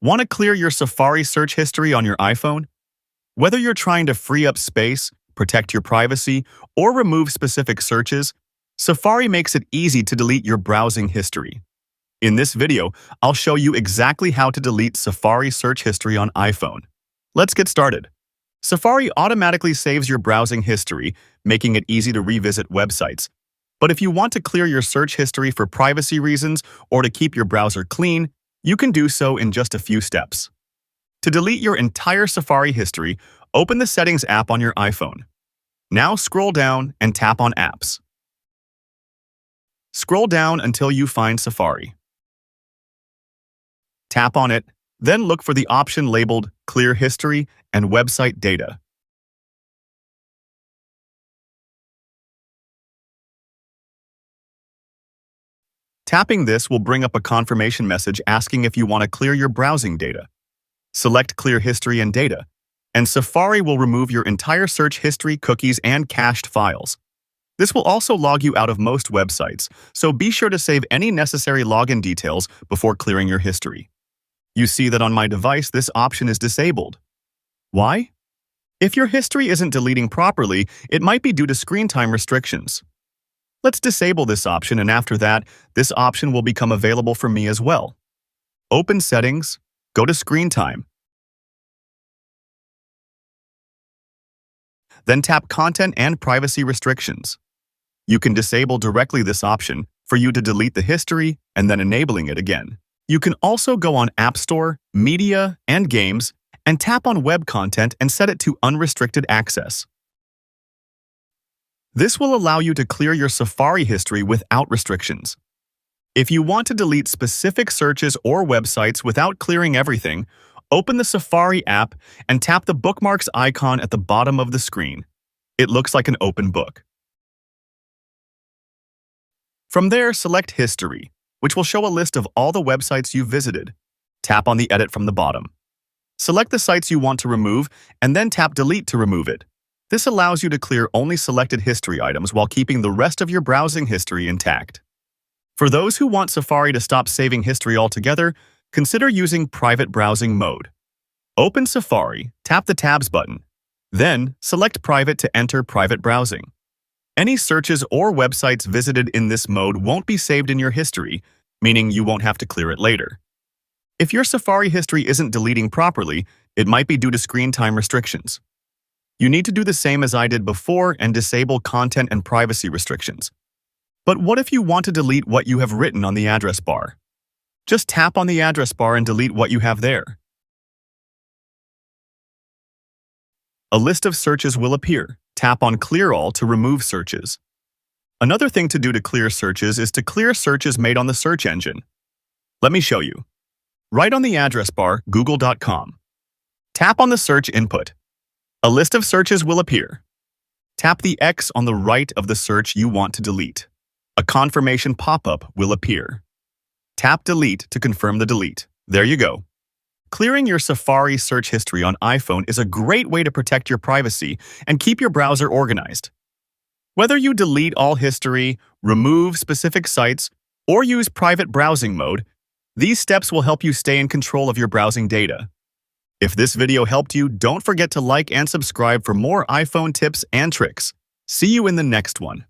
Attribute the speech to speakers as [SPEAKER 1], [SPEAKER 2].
[SPEAKER 1] Want to clear your Safari search history on your iPhone? Whether you're trying to free up space, protect your privacy, or remove specific searches, Safari makes it easy to delete your browsing history. In this video, I'll show you exactly how to delete Safari search history on iPhone. Let's get started. Safari automatically saves your browsing history, making it easy to revisit websites. But if you want to clear your search history for privacy reasons or to keep your browser clean, you can do so in just a few steps. To delete your entire Safari history, open the Settings app on your iPhone. Now scroll down and tap on Apps. Scroll down until you find Safari. Tap on it, then look for the option labeled Clear History and Website Data. Tapping this will bring up a confirmation message asking if you want to clear your browsing data. Select Clear History and Data, and Safari will remove your entire search history, cookies, and cached files. This will also log you out of most websites, so be sure to save any necessary login details before clearing your history. You see that on my device, this option is disabled. Why? If your history isn't deleting properly, it might be due to screen time restrictions. Let's disable this option, and after that, this option will become available for me as well. Open Settings, go to Screen Time. Then tap Content and Privacy Restrictions. You can disable directly this option for you to delete the history and then enabling it again. You can also go on App Store, Media, and Games, and tap on Web Content and set it to Unrestricted Access. This will allow you to clear your Safari history without restrictions. If you want to delete specific searches or websites without clearing everything, open the Safari app and tap the bookmarks icon at the bottom of the screen. It looks like an open book. From there, select History, which will show a list of all the websites you've visited. Tap on the Edit from the bottom. Select the sites you want to remove and then tap Delete to remove it. This allows you to clear only selected history items while keeping the rest of your browsing history intact. For those who want Safari to stop saving history altogether, consider using Private Browsing mode. Open Safari, tap the Tabs button. Then, select Private to enter private browsing. Any searches or websites visited in this mode won't be saved in your history, meaning you won't have to clear it later. If your Safari history isn't deleting properly, it might be due to screen time restrictions. You need to do the same as I did before and disable content and privacy restrictions. But what if you want to delete what you have written on the address bar? Just tap on the address bar and delete what you have there. A list of searches will appear. Tap on Clear All to remove searches. Another thing to do to clear searches is to clear searches made on the search engine. Let me show you. Write on the address bar google.com. Tap on the search input. A list of searches will appear. Tap the X on the right of the search you want to delete. A confirmation pop-up will appear. Tap Delete to confirm the delete. There you go. Clearing your Safari search history on iPhone is a great way to protect your privacy and keep your browser organized. Whether you delete all history, remove specific sites, or use private browsing mode, these steps will help you stay in control of your browsing data. If this video helped you, don't forget to like and subscribe for more iPhone tips and tricks. See you in the next one.